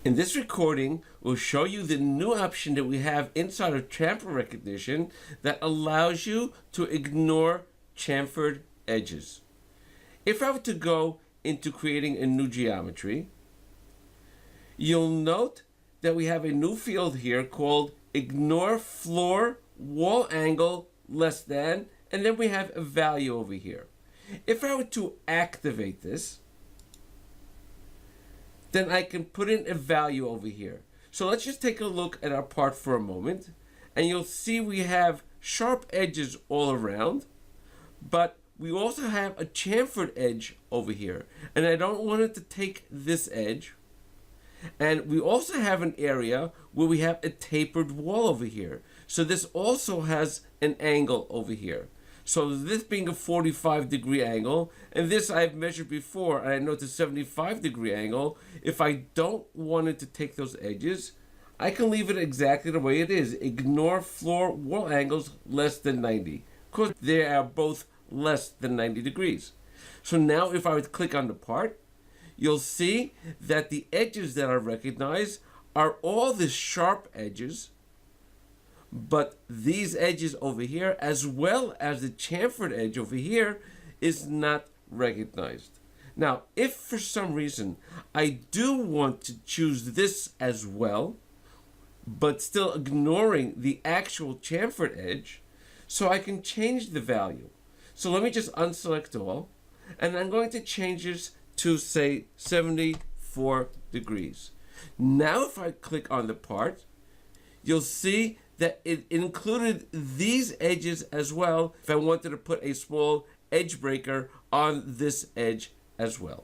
In this recording, we'll show you the new option that we have inside of chamfer recognition that allows you to ignore chamfered edges. If I were to go into creating a new geometry, you'll note that we have a new field here called Ignore Floor Wall Angle Less Than, and then we have a value over here. If I were to activate this, then I can put in a value over here. So let's just take a look at our part for a moment, and you'll see we have sharp edges all around, but we also have a chamfered edge over here, and I don't want it to take this edge. And we also have an area where we have a tapered wall over here. So this also has an angle over here. So this being a 45-degree angle, and this I've measured before, and I know it's a 75-degree angle. If I don't want it to take those edges, I can leave it exactly the way it is. Ignore floor wall angles less than 90, because they are both less than 90 degrees. So now if I would click on the part, you'll see that the edges that are recognized are all the sharp edges, but these edges over here, as well as the chamfered edge over here, is not recognized. Now, if for some reason I do want to choose this as well, but still ignoring the actual chamfered edge, so I can change the value. So let me just unselect all, and I'm going to change this to, say, 74 degrees. Now if I click on the part, you'll see that it included these edges as well if I wanted to put a small edge breaker on this edge as well.